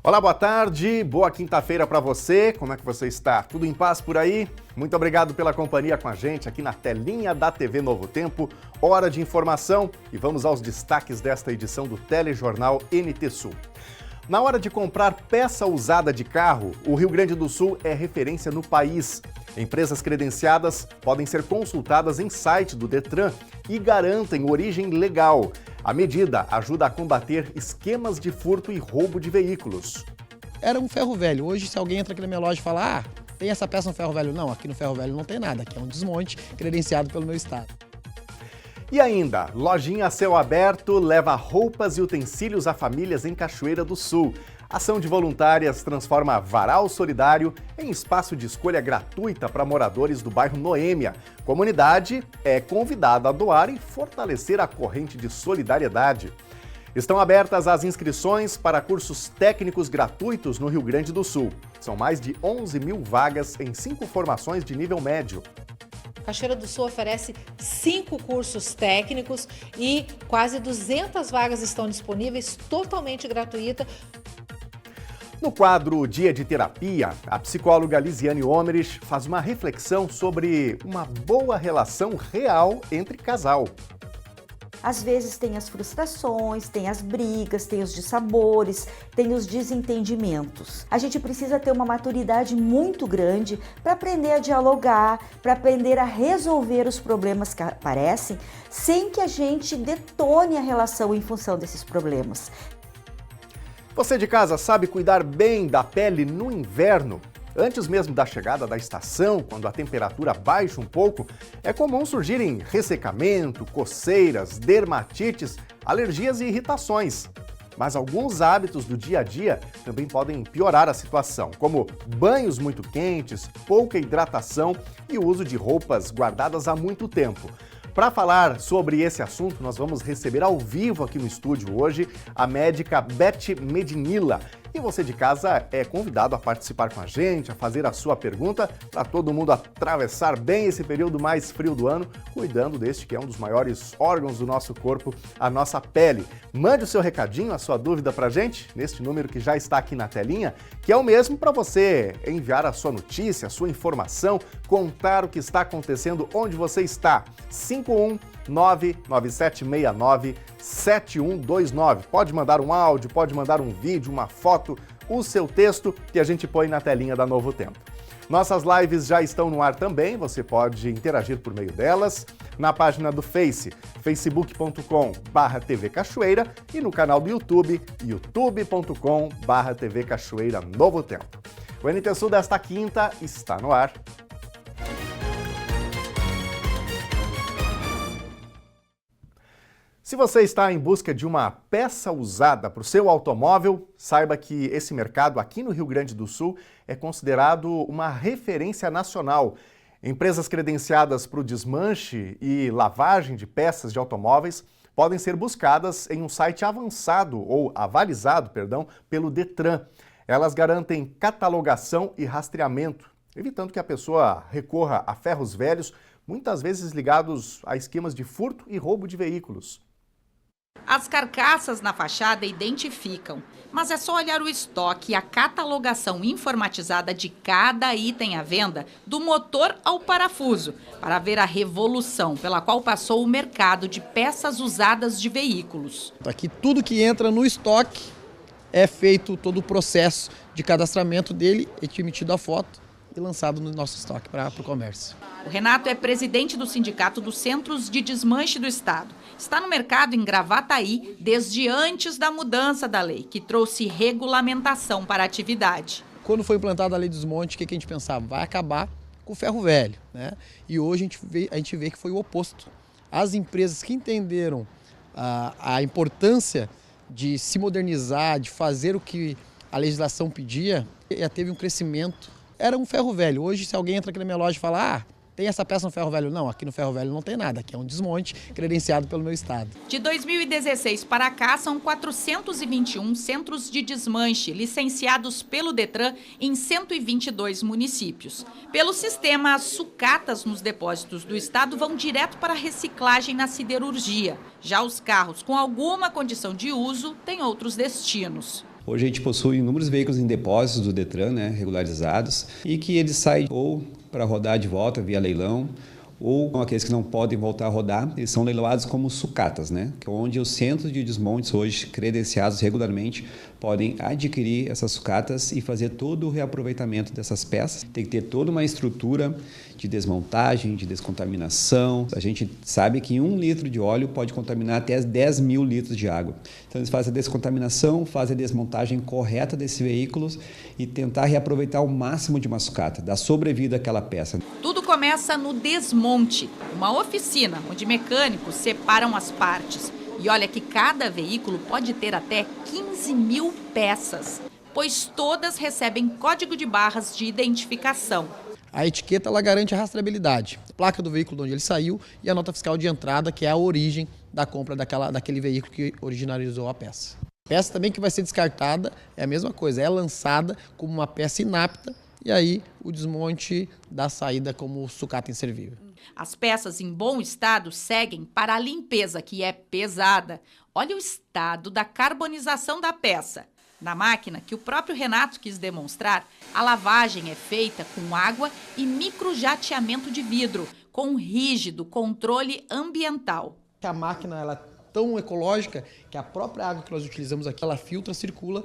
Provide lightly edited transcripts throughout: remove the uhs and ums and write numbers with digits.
Olá, boa tarde, boa quinta-feira para você. Como é que você está? Tudo em paz por aí? Muito obrigado pela companhia com a gente aqui na telinha da TV Novo Tempo. Hora de informação e vamos aos destaques desta edição do Telejornal NT Sul. Na hora de comprar peça usada de carro, o Rio Grande do Sul é referência no país. Empresas credenciadas podem ser consultadas em site do Detran e garantem origem legal. A medida ajuda a combater esquemas de furto e roubo de veículos. Era um ferro velho. Hoje, se alguém entra aqui na minha loja e fala, tem essa peça no ferro velho. Não, aqui no ferro velho não tem nada. Aqui é um desmonte credenciado pelo meu estado. E ainda, lojinha a céu aberto leva roupas e utensílios a famílias em Cachoeira do Sul. Ação de voluntárias transforma Varal Solidário em espaço de escolha gratuita para moradores do bairro Noêmia. Comunidade é convidada a doar e fortalecer a corrente de solidariedade. Estão abertas as inscrições para cursos técnicos gratuitos no Rio Grande do Sul. São mais de 11 mil vagas em 5 formações de nível médio. Cachoeira do Sul oferece 5 cursos técnicos e quase 200 vagas estão disponíveis, totalmente gratuita. No quadro Dia de Terapia, a psicóloga Lisiane Omerich faz uma reflexão sobre uma boa relação real entre casal. Às vezes tem as frustrações, tem as brigas, tem os dissabores, tem os desentendimentos. A gente precisa ter uma maturidade muito grande para aprender a dialogar, para aprender a resolver os problemas que aparecem, sem que a gente detone a relação em função desses problemas. Você de casa sabe cuidar bem da pele no inverno? Antes mesmo da chegada da estação, quando a temperatura baixa um pouco, é comum surgirem ressecamento, coceiras, dermatites, alergias e irritações. Mas alguns hábitos do dia a dia também podem piorar a situação, como banhos muito quentes, pouca hidratação e o uso de roupas guardadas há muito tempo. Para falar sobre esse assunto, nós vamos receber ao vivo aqui no estúdio hoje a médica Beth Medinilla. E você de casa é convidado a participar com a gente, a fazer a sua pergunta, para todo mundo atravessar bem esse período mais frio do ano, cuidando deste que é um dos maiores órgãos do nosso corpo, a nossa pele. Mande o seu recadinho, a sua dúvida para a gente, neste número que já está aqui na telinha, que é o mesmo para você enviar a sua notícia, a sua informação, contar o que está acontecendo onde você está. 51997697129. Pode mandar um áudio, pode mandar um vídeo, uma foto, o seu texto que a gente põe na telinha da Novo Tempo. Nossas lives já estão no ar também, você pode interagir por meio delas na página do Face, facebook.com/TV Cachoeira e no canal do YouTube, youtube.com/TV Cachoeira Novo Tempo. O NT Sul desta quinta está no ar. Se você está em busca de uma peça usada para o seu automóvel, saiba que esse mercado aqui no Rio Grande do Sul é considerado uma referência nacional. Empresas credenciadas para o desmanche e lavagem de peças de automóveis podem ser buscadas em um site avançado ou avalizado, pelo Detran. Elas garantem catalogação e rastreamento, evitando que a pessoa recorra a ferros velhos, muitas vezes ligados a esquemas de furto e roubo de veículos. As carcaças na fachada identificam, mas é só olhar o estoque e a catalogação informatizada de cada item à venda, do motor ao parafuso, para ver a revolução pela qual passou o mercado de peças usadas de veículos. Aqui tudo que entra no estoque é feito todo o processo de cadastramento dele, emitido a foto e lançado no nosso estoque para o comércio. O Renato é presidente do Sindicato dos Centros de Desmanche do Estado. Está no mercado em Gravataí desde antes da mudança da lei, que trouxe regulamentação para a atividade. Quando foi implantada a lei do desmonte, o que a gente pensava? Vai acabar com o ferro velho, né? E hoje a gente vê que foi o oposto. As empresas que entenderam a importância de se modernizar, de fazer o que a legislação pedia, já teve um crescimento. Era um ferro velho. Hoje, se alguém entra aqui na minha loja e fala, tem essa peça no ferro velho. Não, aqui no ferro velho não tem nada. Aqui é um desmonte credenciado pelo meu estado. De 2016 para cá, são 421 centros de desmanche licenciados pelo Detran em 122 municípios. Pelo sistema, as sucatas nos depósitos do estado vão direto para a reciclagem na siderurgia. Já os carros com alguma condição de uso têm outros destinos. Hoje a gente possui inúmeros veículos em depósitos do Detran, né, regularizados, e que eles saem ou para rodar de volta via leilão, ou aqueles que não podem voltar a rodar, eles são leiloados como sucatas, né? Onde os centros de desmontes hoje credenciados regularmente podem adquirir essas sucatas e fazer todo o reaproveitamento dessas peças. Tem que ter toda uma estrutura de desmontagem, de descontaminação. A gente sabe que 1 litro de óleo pode contaminar até 10 mil litros de água. Então eles fazem a descontaminação, fazem a desmontagem correta desses veículos e tentar reaproveitar o máximo de uma sucata, dar sobrevida àquela peça. Tudo começa no desmonte, uma oficina onde mecânicos separam as partes. E olha que cada veículo pode ter até 15 mil peças, pois todas recebem código de barras de identificação. A etiqueta ela garante a rastreabilidade, a placa do veículo de onde ele saiu e a nota fiscal de entrada, que é a origem da compra daquele veículo que originalizou a peça. A peça também que vai ser descartada é a mesma coisa, é lançada como uma peça inapta e aí o desmonte da saída como sucata inservível. As peças em bom estado seguem para a limpeza, que é pesada. Olha o estado da carbonização da peça. Na máquina, que o próprio Renato quis demonstrar, a lavagem é feita com água e microjateamento de vidro, com rígido controle ambiental. A máquina ela é tão ecológica que a própria água que nós utilizamos aqui, ela filtra, circula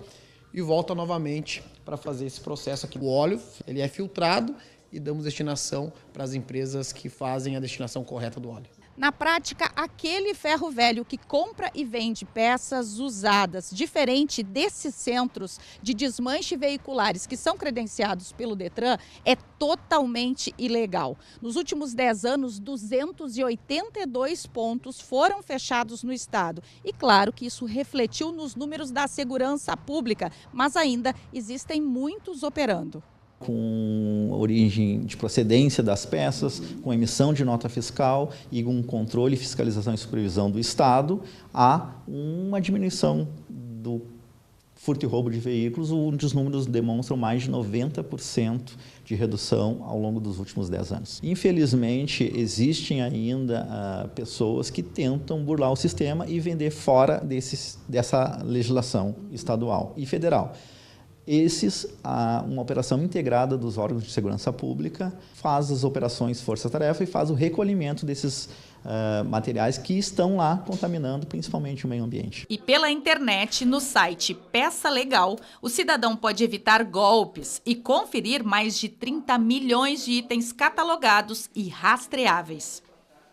e volta novamente para fazer esse processo aqui. O óleo ele é filtrado e damos destinação para as empresas que fazem a destinação correta do óleo. Na prática, aquele ferro velho que compra e vende peças usadas, diferente desses centros de desmanche veiculares que são credenciados pelo Detran, é totalmente ilegal. Nos últimos 10 anos, 282 pontos foram fechados no estado. E claro que isso refletiu nos números da segurança pública, mas ainda existem muitos operando. Com origem de procedência das peças, com emissão de nota fiscal e com controle, fiscalização e supervisão do Estado, há uma diminuição do furto e roubo de veículos, onde os números demonstram mais de 90% de redução ao longo dos últimos 10 anos. Infelizmente, existem ainda pessoas que tentam burlar o sistema e vender fora dessa legislação estadual e federal. Uma operação integrada dos órgãos de segurança pública faz as operações força-tarefa e faz o recolhimento desses materiais que estão lá contaminando principalmente o meio ambiente. E pela internet, no site Peça Legal, o cidadão pode evitar golpes e conferir mais de 30 milhões de itens catalogados e rastreáveis.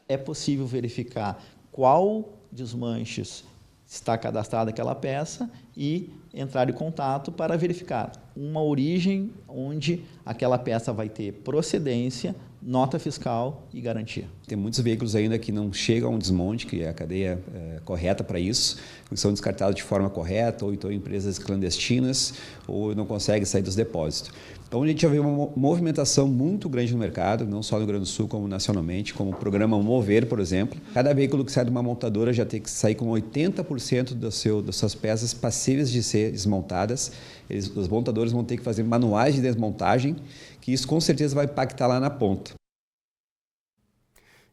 É possível verificar qual desmanches está cadastrada aquela peça e entrar em contato para verificar uma origem onde aquela peça vai ter procedência, nota fiscal e garantia. Tem muitos veículos ainda que não chegam ao desmonte, que é a cadeia correta para isso, que são descartados de forma correta, ou então em empresas clandestinas, ou não conseguem sair dos depósitos. Então a gente já vê uma movimentação muito grande no mercado, não só no Rio Grande do Sul, como nacionalmente, como o programa Mover, por exemplo. Cada veículo que sai de uma montadora já tem que sair com 80% das suas peças passíveis de ser desmontadas. Os montadores vão ter que fazer manuais de desmontagem, que isso com certeza vai impactar lá na ponta.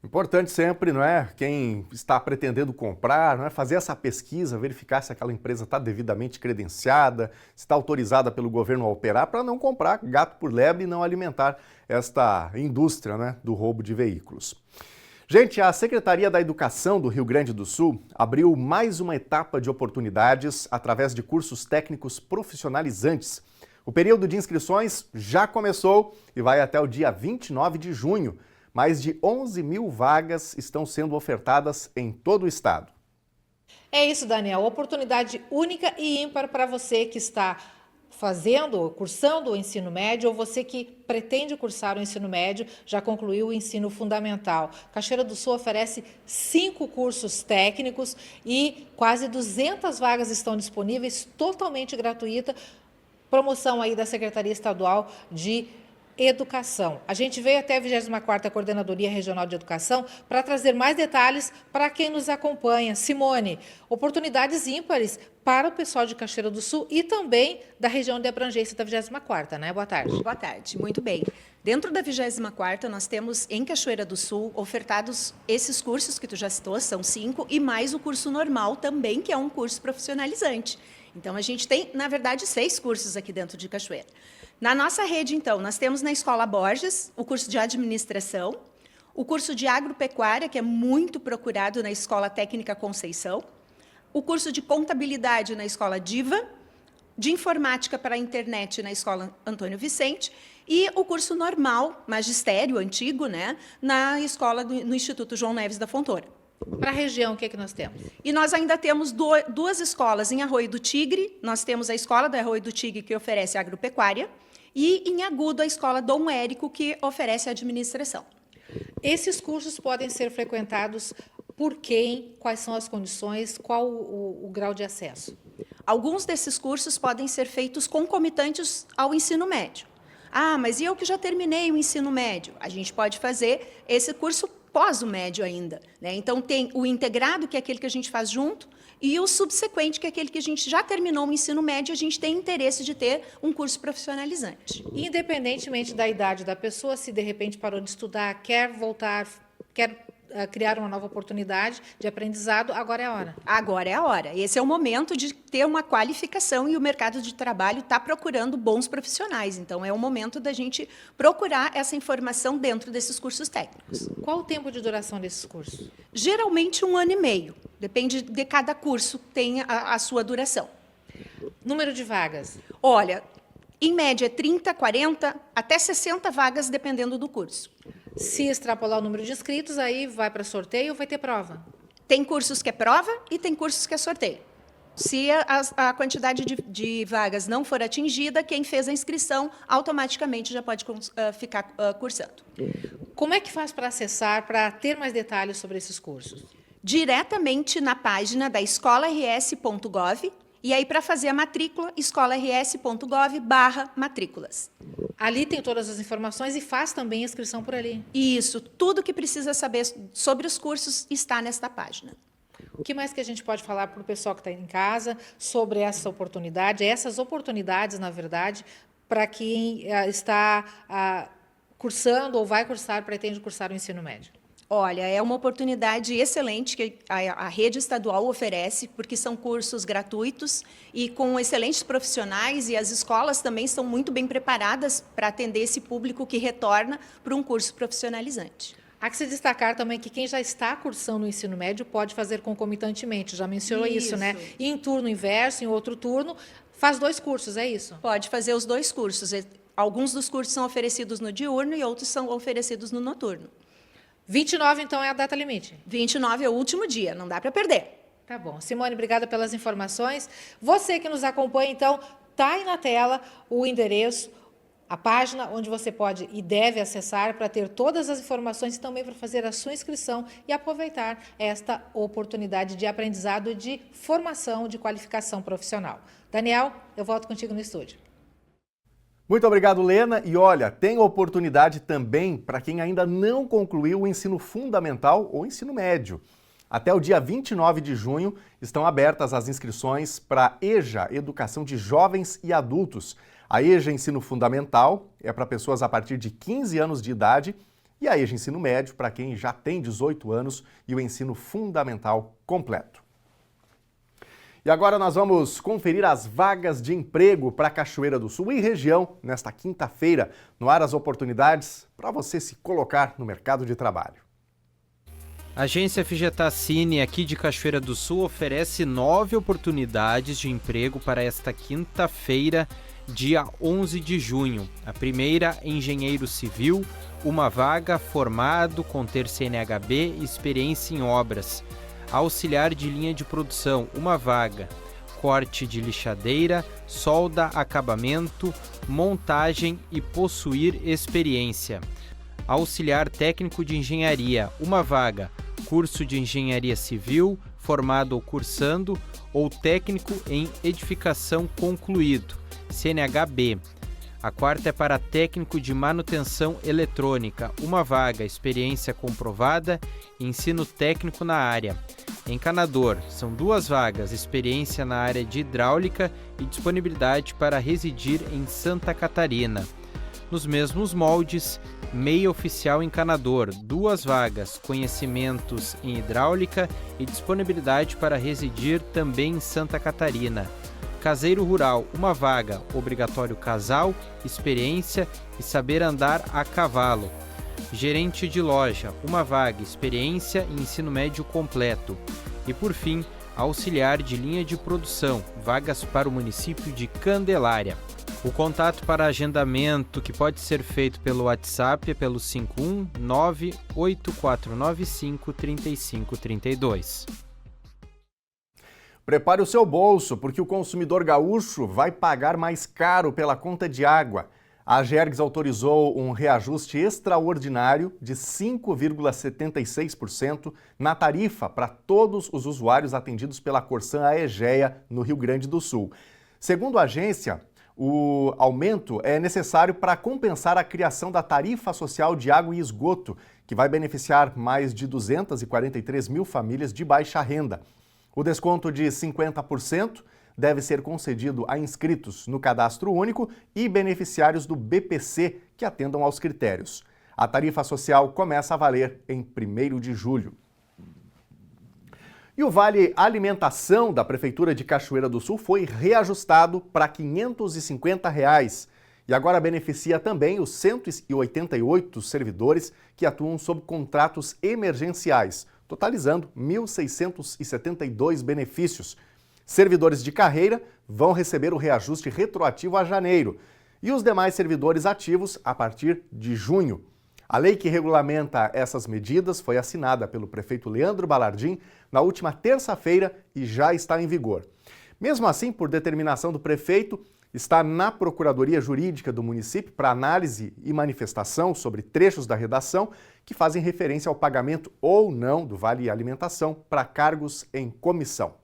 Importante sempre, não é? Quem está pretendendo comprar, não é? Fazer essa pesquisa, verificar se aquela empresa está devidamente credenciada, se está autorizada pelo governo a operar, para não comprar gato por lebre e não alimentar esta indústria, né, do roubo de veículos. Gente, a Secretaria da Educação do Rio Grande do Sul abriu mais uma etapa de oportunidades através de cursos técnicos profissionalizantes. O período de inscrições já começou e vai até o dia 29 de junho. Mais de 11 mil vagas estão sendo ofertadas em todo o estado. É isso, Daniel. Oportunidade única e ímpar para você que está cursando o ensino médio ou você que pretende cursar o ensino médio, já concluiu o ensino fundamental. Cachoeira do Sul oferece 5 cursos técnicos e quase 200 vagas estão disponíveis, totalmente gratuita. Promoção aí da Secretaria Estadual de Educação. A gente veio até a 24ª Coordenadoria Regional de Educação para trazer mais detalhes para quem nos acompanha. Simone, oportunidades ímpares para o pessoal de Cachoeira do Sul e também da região de abrangência da 24ª, né? Boa tarde. Boa tarde, muito bem. Dentro da 24ª, nós temos em Cachoeira do Sul ofertados esses cursos que tu já citou, são 5, e mais o curso normal também, que é um curso profissionalizante. Então, a gente tem, na verdade, 6 cursos aqui dentro de Cachoeira. Na nossa rede, então, nós temos na Escola Borges o curso de administração, o curso de agropecuária, que é muito procurado na Escola Técnica Conceição, o curso de contabilidade na Escola Diva, de informática para a internet na Escola Antônio Vicente e o curso normal, magistério antigo, né, na escola no Instituto João Neves da Fontoura. Para a região, o que é que nós temos? E nós ainda temos 2 escolas em Arroio do Tigre. Nós temos a Escola do Arroio do Tigre, que oferece agropecuária, e em Agudo, a Escola Dom Érico, que oferece administração. Esses cursos podem ser frequentados por quem? Quais são as condições? Qual o grau de acesso? Alguns desses cursos podem ser feitos concomitantes ao ensino médio. Ah, mas e eu que já terminei o ensino médio? A gente pode fazer esse curso pós o médio ainda, né? Então, tem o integrado, que é aquele que a gente faz junto, e o subsequente, que é aquele que a gente já terminou o ensino médio, a gente tem interesse de ter um curso profissionalizante. Independentemente da idade da pessoa, se de repente parou de estudar, quer voltar, quer criar uma nova oportunidade de aprendizado, agora é a hora. Agora é a hora. Esse é o momento de ter uma qualificação e o mercado de trabalho está procurando bons profissionais. Então, é o momento da gente procurar essa informação dentro desses cursos técnicos. Qual o tempo de duração desses cursos? Geralmente 1 ano e meio. Depende de cada curso, tem a sua duração. Número de vagas? Olha, em média, 30, 40, até 60 vagas, dependendo do curso. Se extrapolar o número de inscritos, aí vai para sorteio ou vai ter prova? Tem cursos que é prova e tem cursos que é sorteio. Se a quantidade de vagas não for atingida, quem fez a inscrição automaticamente já pode ficar cursando. Como é que faz para acessar, para ter mais detalhes sobre esses cursos? Diretamente na página da escolars.gov. E aí, para fazer a matrícula, escolars.gov/matrículas. Ali tem todas as informações e faz também a inscrição por ali. Isso, tudo que precisa saber sobre os cursos está nesta página. O que mais que a gente pode falar para o pessoal que está em casa sobre essa oportunidade, essas oportunidades, na verdade, para quem está cursando ou vai cursar, pretende cursar o ensino médio? Olha, é uma oportunidade excelente que a rede estadual oferece, porque são cursos gratuitos e com excelentes profissionais, e as escolas também estão muito bem preparadas para atender esse público que retorna para um curso profissionalizante. Há que se destacar também que quem já está cursando o ensino médio pode fazer concomitantemente, já mencionou isso, né? E em turno inverso, em outro turno, faz 2 cursos, é isso? Pode fazer os 2 cursos. Alguns dos cursos são oferecidos no diurno e outros são oferecidos no noturno. 29, então, é a data limite? 29 é o último dia, não dá para perder. Tá bom. Simone, obrigada pelas informações. Você que nos acompanha, então, está aí na tela o endereço, a página onde você pode e deve acessar para ter todas as informações e também para fazer a sua inscrição e aproveitar esta oportunidade de aprendizado e de formação, de qualificação profissional. Daniel, eu volto contigo no estúdio. Muito obrigado, Lena. E olha, tem oportunidade também para quem ainda não concluiu o ensino fundamental ou ensino médio. Até o dia 29 de junho estão abertas as inscrições para a EJA, Educação de Jovens e Adultos. A EJA Ensino Fundamental é para pessoas a partir de 15 anos de idade e a EJA Ensino Médio para quem já tem 18 anos e o ensino fundamental completo. E agora nós vamos conferir as vagas de emprego para Cachoeira do Sul e região nesta quinta-feira. No ar as oportunidades para você se colocar no mercado de trabalho. A agência FGTACine aqui de Cachoeira do Sul oferece 9 oportunidades de emprego para esta quinta-feira, dia 11 de junho. A primeira, engenheiro civil, uma vaga, formado com ter CNHB e experiência em obras. Auxiliar de linha de produção, uma vaga. Corte de lixadeira, solda, acabamento, montagem e possuir experiência. Auxiliar técnico de engenharia, uma vaga. Curso de engenharia civil, formado ou cursando, ou técnico em edificação concluído, CNHB. A quarta é para técnico de manutenção eletrônica, uma vaga, experiência comprovada, ensino técnico na área. Encanador, são 2 vagas, experiência na área de hidráulica e disponibilidade para residir em Santa Catarina. Nos mesmos moldes, meia oficial encanador, 2 vagas, conhecimentos em hidráulica e disponibilidade para residir também em Santa Catarina. Caseiro rural, uma vaga, obrigatório casal, experiência e saber andar a cavalo. Gerente de loja, uma vaga, experiência e ensino médio completo. E por fim, auxiliar de linha de produção, vagas para o município de Candelária. O contato para agendamento, que pode ser feito pelo WhatsApp, é pelo 519-8495-3532. Prepare o seu bolso, porque o consumidor gaúcho vai pagar mais caro pela conta de água. A Agergs autorizou um reajuste extraordinário de 5,76% na tarifa para todos os usuários atendidos pela Corsan Aegea, no Rio Grande do Sul. Segundo a agência, o aumento é necessário para compensar a criação da tarifa social de água e esgoto, que vai beneficiar mais de 243 mil famílias de baixa renda. O desconto de 50% deve ser concedido a inscritos no Cadastro Único e beneficiários do BPC que atendam aos critérios. A tarifa social começa a valer em 1º de julho. E o Vale Alimentação da Prefeitura de Cachoeira do Sul foi reajustado para R$ 550 e agora beneficia também os 188 servidores que atuam sob contratos emergenciais, totalizando 1.672 benefícios. Servidores de carreira vão receber o reajuste retroativo a janeiro e os demais servidores ativos a partir de junho. A lei que regulamenta essas medidas foi assinada pelo prefeito Leandro Balardim na última terça-feira e já está em vigor. Mesmo assim, por determinação do prefeito, está na Procuradoria Jurídica do município para análise e manifestação sobre trechos da redação que fazem referência ao pagamento ou não do Vale Alimentação para cargos em comissão.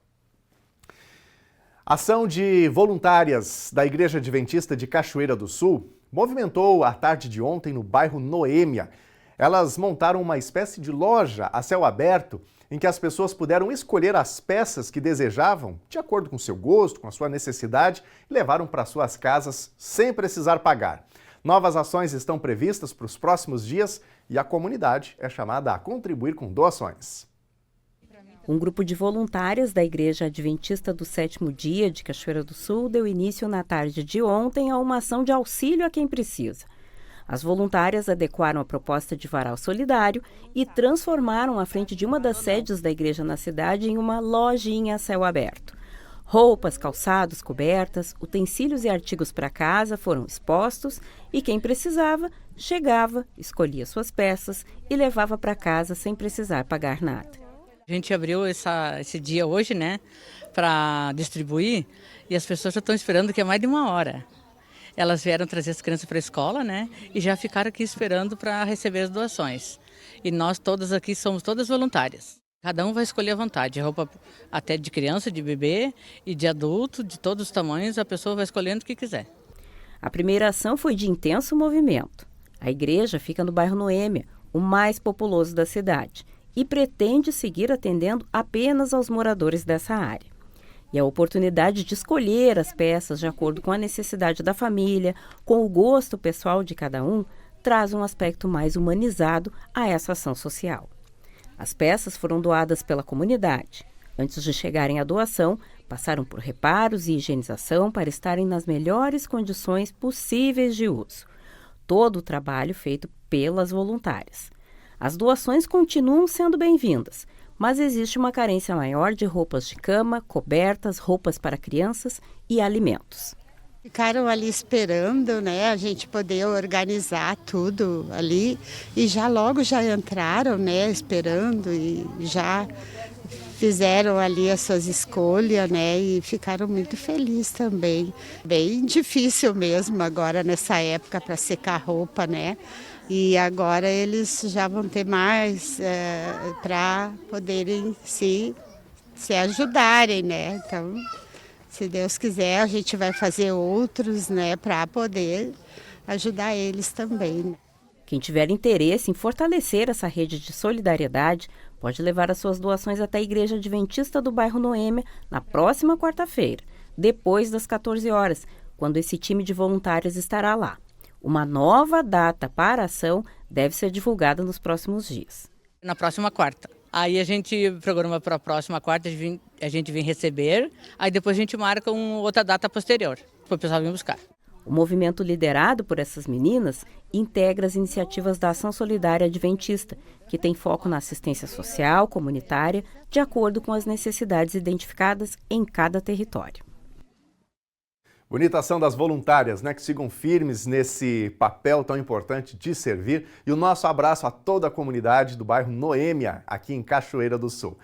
A ação de voluntárias da Igreja Adventista de Cachoeira do Sul movimentou a tarde de ontem no bairro Noêmia. Elas montaram uma espécie de loja a céu aberto em que as pessoas puderam escolher as peças que desejavam, de acordo com seu gosto, com a sua necessidade, e levaram para suas casas sem precisar pagar. Novas ações estão previstas para os próximos dias e a comunidade é chamada a contribuir com doações. Um grupo de voluntárias da Igreja Adventista do Sétimo Dia de Cachoeira do Sul deu início na tarde de ontem a uma ação de auxílio a quem precisa. As voluntárias adequaram a proposta de varal solidário e transformaram a frente de uma das sedes da igreja na cidade em uma lojinha a céu aberto. Roupas, calçados, cobertas, utensílios e artigos para casa foram expostos e quem precisava chegava, escolhia suas peças e levava para casa sem precisar pagar nada. A gente abriu esse dia hoje, né, para distribuir e as pessoas já estão esperando que é mais de 1 hora. Elas vieram trazer as crianças para a escola, né, e já ficaram aqui esperando para receber as doações. E nós todas aqui somos todas voluntárias. Cada um vai escolher à vontade, roupa até de criança, de bebê e de adulto, de todos os tamanhos, a pessoa vai escolhendo o que quiser. A primeira ação foi de intenso movimento. A igreja fica no bairro Noêmia, o mais populoso da cidade, e pretende seguir atendendo apenas aos moradores dessa área. E a oportunidade de escolher as peças de acordo com a necessidade da família, com o gosto pessoal de cada um, traz um aspecto mais humanizado a essa ação social. As peças foram doadas pela comunidade. Antes de chegarem à doação, passaram por reparos e higienização para estarem nas melhores condições possíveis de uso. Todo o trabalho feito pelas voluntárias. As doações continuam sendo bem-vindas, mas existe uma carência maior de roupas de cama, cobertas, roupas para crianças e alimentos. Ficaram ali esperando, né, a gente poder organizar tudo ali e já logo já entraram, né, esperando e já fizeram ali as suas escolhas, né, e ficaram muito felizes também. Bem difícil mesmo agora nessa época para secar roupa, né? E agora eles já vão ter mais para poderem se ajudarem, né? Então, se Deus quiser, a gente vai fazer outros, né, para poder ajudar eles também. Quem tiver interesse em fortalecer essa rede de solidariedade pode levar as suas doações até a Igreja Adventista do bairro Noêmia na próxima quarta-feira, depois das 14 horas, quando esse time de voluntários estará lá. Uma nova data para a ação deve ser divulgada nos próximos dias. Na próxima quarta, Aí a gente programa para a próxima quarta, a gente vem receber, aí depois a gente marca outra data posterior, para o pessoal vir buscar. O movimento liderado por essas meninas integra as iniciativas da Ação Solidária Adventista, que tem foco na assistência social, comunitária, de acordo com as necessidades identificadas em cada território. Bonita ação das voluntárias, né, que sigam firmes nesse papel tão importante de servir. E o nosso abraço a toda a comunidade do bairro Noêmia, aqui em Cachoeira do Sul.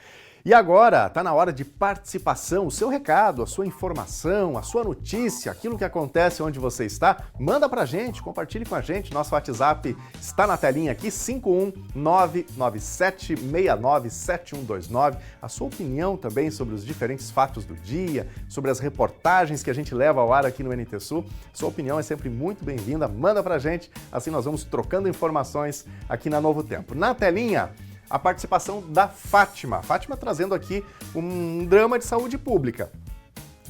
E agora, está na hora de participação, o seu recado, a sua informação, a sua notícia, aquilo que acontece onde você está, manda pra gente, compartilhe com a gente. Nosso WhatsApp está na telinha aqui, 51997697129. A sua opinião também sobre os diferentes fatos do dia, sobre as reportagens que a gente leva ao ar aqui no NT Sul. Sua opinião é sempre muito bem-vinda, manda pra gente, assim nós vamos trocando informações aqui na Novo Tempo. Na telinha, a participação da Fátima. Fátima trazendo aqui um drama de saúde pública.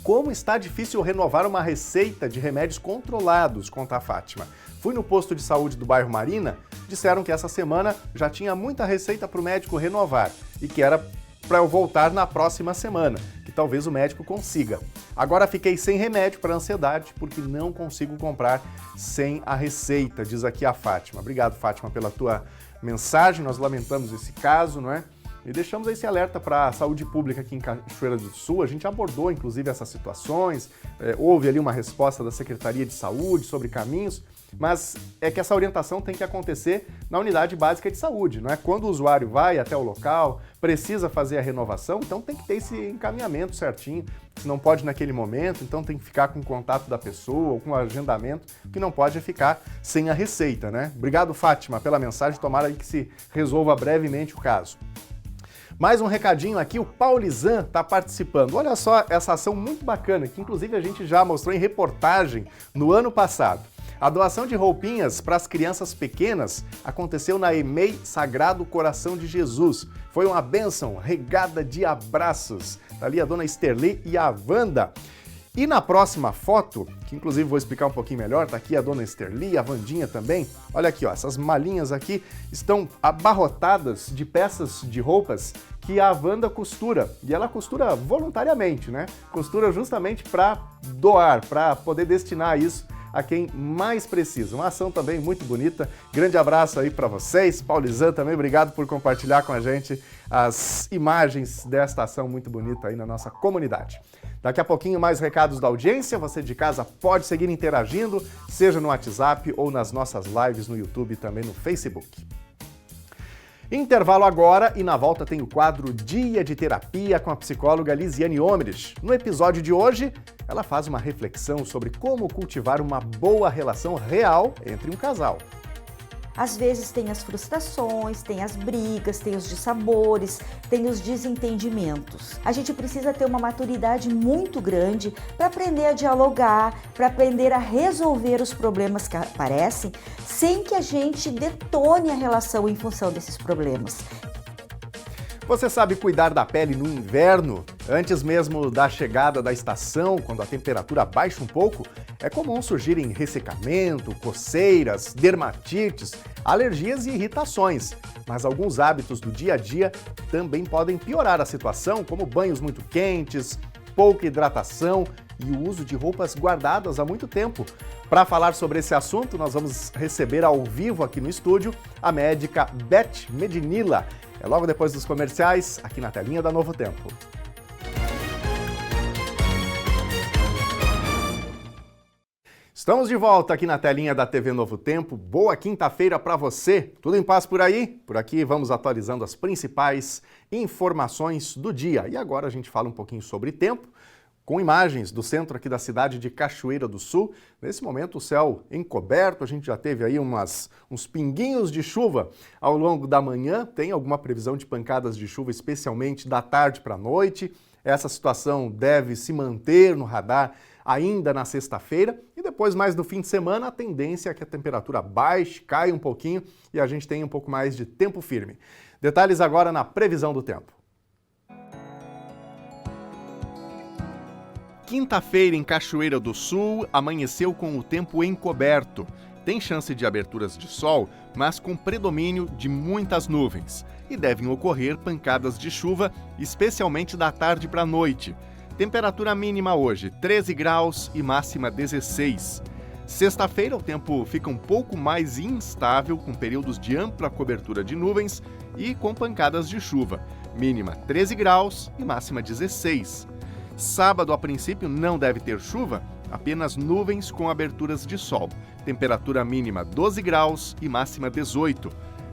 Como está difícil renovar uma receita de remédios controlados, conta a Fátima. Fui no posto de saúde do bairro Marina, disseram que essa semana já tinha muita receita para o médico renovar e que era para eu voltar na próxima semana, que talvez o médico consiga. Agora fiquei sem remédio para ansiedade porque não consigo comprar sem a receita, diz aqui a Fátima. Obrigado, Fátima, pela tua mensagem, nós lamentamos esse caso, não é? E deixamos esse alerta para a saúde pública aqui em Cachoeira do Sul. A gente abordou, inclusive, essas situações, houve ali uma resposta da Secretaria de Saúde sobre caminhos, mas é que essa orientação tem que acontecer na unidade básica de saúde, não é? Quando o usuário vai até o local, precisa fazer a renovação, então tem que ter esse encaminhamento certinho. Se não pode naquele momento, então tem que ficar com o contato da pessoa ou com o agendamento, que não pode ficar sem a receita, né? Obrigado, Fátima, pela mensagem, tomara aí que se resolva brevemente o caso. Mais um recadinho aqui, o Paulizan está participando. Olha só essa ação muito bacana, que inclusive a gente já mostrou em reportagem no ano passado. A doação de roupinhas para as crianças pequenas aconteceu na EMEI Sagrado Coração de Jesus. Foi uma bênção, regada de abraços. Tá ali a dona Esterli e a Wanda. E na próxima foto, que inclusive vou explicar um pouquinho melhor, tá aqui a dona Esterli, a Vandinha também. Olha aqui, ó, essas malinhas aqui estão abarrotadas de peças de roupas que a Wanda costura. E ela costura voluntariamente, né? Costura justamente para doar, para poder destinar isso a quem mais precisa. Uma ação também muito bonita. Grande abraço aí para vocês. Paulizan também, obrigado por compartilhar com a gente as imagens desta ação muito bonita aí na nossa comunidade. Daqui a pouquinho mais recados da audiência. Você de casa pode seguir interagindo, seja no WhatsApp ou nas nossas lives no YouTube e também no Facebook. Intervalo agora e na volta tem o quadro Dia de Terapia com a psicóloga Lisiane Omerich. No episódio de hoje, ela faz uma reflexão sobre como cultivar uma boa relação real entre um casal. Às vezes tem as frustrações, tem as brigas, tem os dissabores, tem os desentendimentos. A gente precisa ter uma maturidade muito grande para aprender a dialogar, para aprender a resolver os problemas que aparecem, sem que a gente detone a relação em função desses problemas. Você sabe cuidar da pele no inverno? Antes mesmo da chegada da estação, quando a temperatura baixa um pouco, é comum surgirem ressecamento, coceiras, dermatites, alergias e irritações. Mas alguns hábitos do dia a dia também podem piorar a situação, como banhos muito quentes, pouca hidratação e o uso de roupas guardadas há muito tempo. Para falar sobre esse assunto, nós vamos receber ao vivo aqui no estúdio a médica Beth Medinilla. É logo depois dos comerciais, aqui na telinha da Novo Tempo. Estamos de volta aqui na telinha da TV Novo Tempo. Boa quinta-feira para você. Tudo em paz por aí? Por aqui vamos atualizando as principais informações do dia. E agora a gente fala um pouquinho sobre tempo, com imagens do centro aqui da cidade de Cachoeira do Sul. Nesse momento o céu encoberto, a gente já teve aí uns pinguinhos de chuva ao longo da manhã. Tem alguma previsão de pancadas de chuva, especialmente da tarde para a noite. Essa situação deve se manter no radar ainda na sexta-feira e depois, mais no fim de semana, a tendência é que a temperatura baixe, caia um pouquinho e a gente tenha um pouco mais de tempo firme. Detalhes agora na previsão do tempo. Quinta-feira em Cachoeira do Sul, amanheceu com o tempo encoberto. tem chance de aberturas de sol, mas com predomínio de muitas nuvens. E devem ocorrer pancadas de chuva, especialmente da tarde para a noite. Temperatura mínima hoje, 13 graus e máxima 16. Sexta-feira, o tempo fica um pouco mais instável, com períodos de ampla cobertura de nuvens e com pancadas de chuva. Mínima 13 graus e máxima 16. Sábado, a princípio, não deve ter chuva, apenas nuvens com aberturas de sol. Temperatura mínima 12 graus e máxima 18.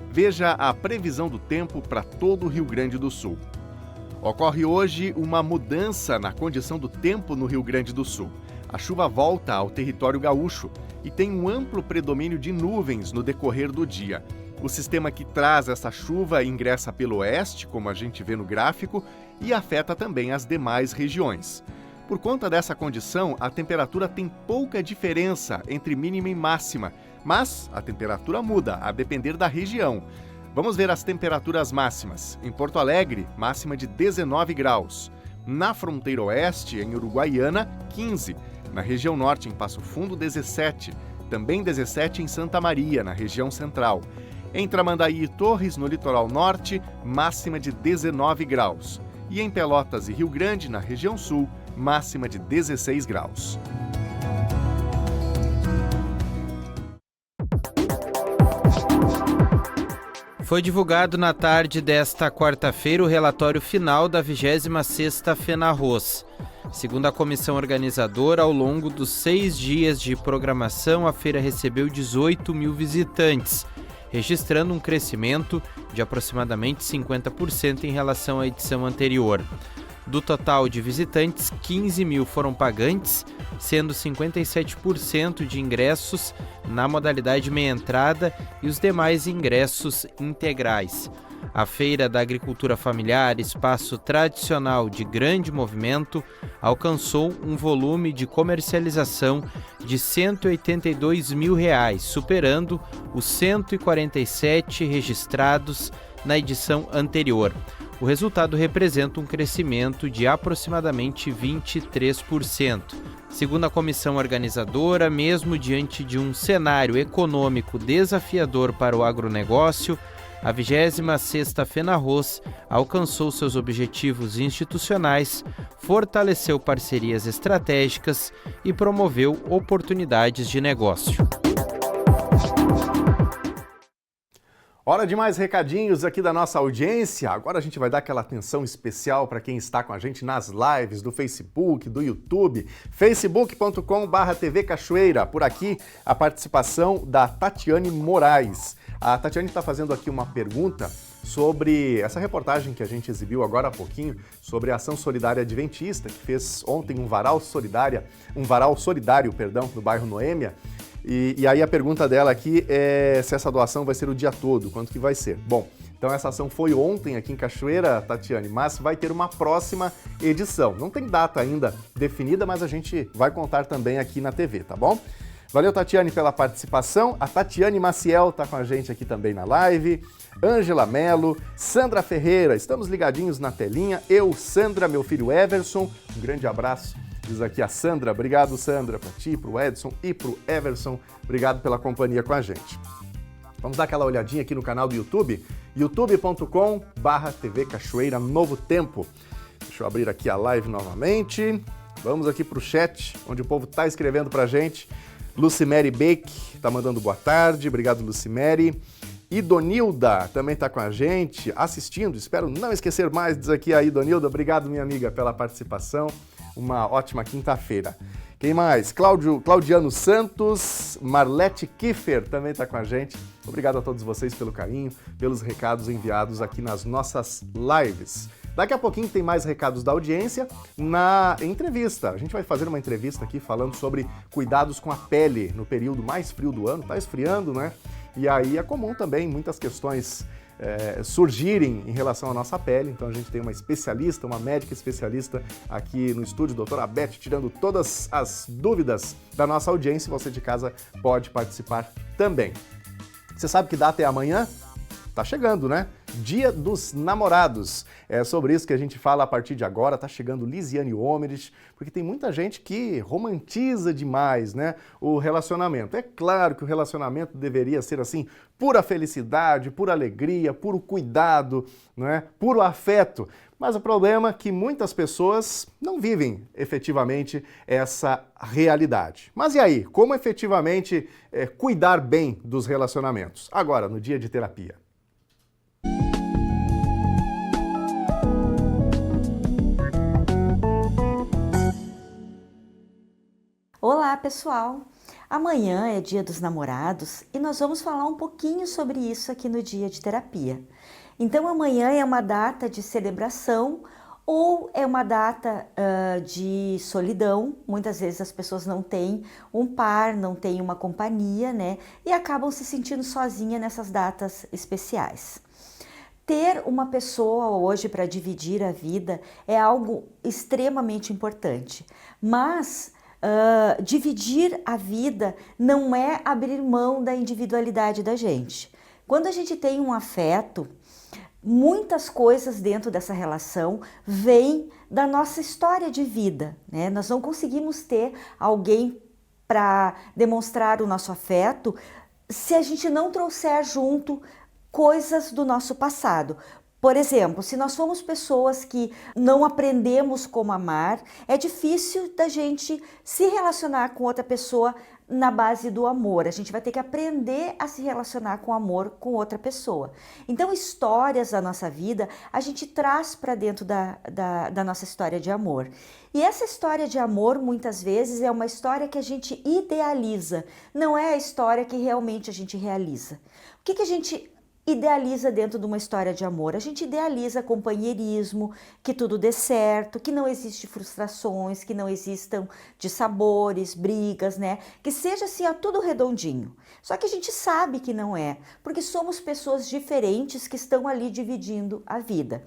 Veja a previsão do tempo para todo o Rio Grande do Sul. Ocorre hoje uma mudança na condição do tempo no Rio Grande do Sul. A chuva volta ao território gaúcho e tem um amplo predomínio de nuvens no decorrer do dia. O sistema que traz essa chuva ingressa pelo oeste, como a gente vê no gráfico, e afeta também as demais regiões. Por conta dessa condição, a temperatura tem pouca diferença entre mínima e máxima, mas a temperatura muda a depender da região. Vamos ver as temperaturas máximas. Em Porto Alegre, máxima de 19 graus. Na fronteira oeste, em Uruguaiana, 15. Na região norte, em Passo Fundo, 17. Também 17 em Santa Maria, na região central. Em Tramandaí e Torres, no litoral norte, máxima de 19 graus. E em Pelotas e Rio Grande, na região sul, máxima de 16 graus. Foi divulgado na tarde desta quarta-feira o relatório final da 26ª FENARROS. Segundo a comissão organizadora, ao longo dos 6 dias de programação, a feira recebeu 18 mil visitantes, registrando um crescimento de aproximadamente 50% em relação à edição anterior. Do total de visitantes, 15 mil foram pagantes, sendo 57% de ingressos na modalidade meia entrada e os demais ingressos integrais. A Feira da Agricultura Familiar, espaço tradicional de grande movimento, alcançou um volume de comercialização de R$ 182 mil, superando os 147 registrados na edição anterior. O resultado representa um crescimento de aproximadamente 23%. Segundo a comissão organizadora, mesmo diante de um cenário econômico desafiador para o agronegócio, a 26ª FENARROS alcançou seus objetivos institucionais, fortaleceu parcerias estratégicas e promoveu oportunidades de negócio. Hora de mais recadinhos aqui da nossa audiência. Agora a gente vai dar aquela atenção especial para quem está com a gente nas lives do Facebook, do YouTube, facebook.com/TV Cachoeira. Por aqui, a participação da Tatiane Moraes. A Tatiane está fazendo aqui uma pergunta sobre essa reportagem que a gente exibiu agora há pouquinho, sobre a Ação Solidária Adventista, que fez ontem um varal solidário, no bairro Noêmia. E aí a pergunta dela aqui é se essa doação vai ser o dia todo, quanto que vai ser? Bom, então essa ação foi ontem aqui em Cachoeira, Tatiane, mas vai ter uma próxima edição. Não tem data ainda definida, mas a gente vai contar também aqui na TV, tá bom? Valeu, Tatiane, pela participação. A Tatiane Maciel está com a gente aqui também na live. Ângela Melo, Sandra Ferreira, estamos ligadinhos na telinha. Eu, Sandra, meu filho Everson, um grande abraço. Diz aqui a Sandra, obrigado Sandra, para ti, para o Edson e para o Everson, obrigado pela companhia com a gente. Vamos dar aquela olhadinha aqui no canal do YouTube, youtube.com/TV Cachoeira Novo Tempo. Deixa eu abrir aqui a live novamente, vamos aqui para o chat, onde o povo está escrevendo para a gente. Lucimere Beck está mandando boa tarde, obrigado Lucimere. Idonilda também está com a gente, assistindo, espero não esquecer mais, diz aqui a Idonilda, obrigado minha amiga pela participação. Uma ótima quinta-feira. Quem mais? Claudiano Santos, Marlete Kiffer também está com a gente. Obrigado a todos vocês pelo carinho, pelos recados enviados aqui nas nossas lives. Daqui a pouquinho tem mais recados da audiência na entrevista. A gente vai fazer uma entrevista aqui falando sobre cuidados com a pele no período mais frio do ano. Está esfriando, né? E aí é comum também muitas questões surgirem em relação à nossa pele, então a gente tem uma especialista, uma médica especialista aqui no estúdio, doutora Beth, tirando todas as dúvidas da nossa audiência, você de casa pode participar também. Você sabe que data é amanhã? Tá chegando, né? Dia dos Namorados. É sobre isso que a gente fala a partir de agora. Tá chegando Lisiane Omerich, porque tem muita gente que romantiza demais, né, o relacionamento. É claro que o relacionamento deveria ser assim, pura felicidade, pura alegria, puro cuidado, não é? Puro afeto. Mas o problema é que muitas pessoas não vivem efetivamente essa realidade. Mas e aí, como efetivamente cuidar bem dos relacionamentos? Agora, no dia de terapia. Olá, pessoal! Amanhã é Dia dos Namorados e nós vamos falar um pouquinho sobre isso aqui no Dia de Terapia. Então, amanhã é uma data de celebração ou é uma data de solidão. Muitas vezes as pessoas não têm um par, não têm uma companhia, né? E acabam se sentindo sozinhas nessas datas especiais. Ter uma pessoa hoje para dividir a vida é algo extremamente importante, mas dividir a vida não é abrir mão da individualidade da gente. Quando a gente tem um afeto, muitas coisas dentro dessa relação vêm da nossa história de vida, né? Nós não conseguimos ter alguém para demonstrar o nosso afeto se a gente não trouxer junto coisas do nosso passado. Por exemplo, se nós somos pessoas que não aprendemos como amar, é difícil da gente se relacionar com outra pessoa na base do amor. A gente vai ter que aprender a se relacionar com amor com outra pessoa. Então, histórias da nossa vida, a gente traz para dentro da nossa história de amor. E essa história de amor, muitas vezes, é uma história que a gente idealiza, não é a história que realmente a gente realiza. O que a gente idealiza dentro de uma história de amor? A gente idealiza companheirismo, que tudo dê certo, que não existe frustrações, que não existam dissabores, brigas, né? Que seja assim, ó, tudo redondinho. Só que a gente sabe que não é, porque somos pessoas diferentes que estão ali dividindo a vida.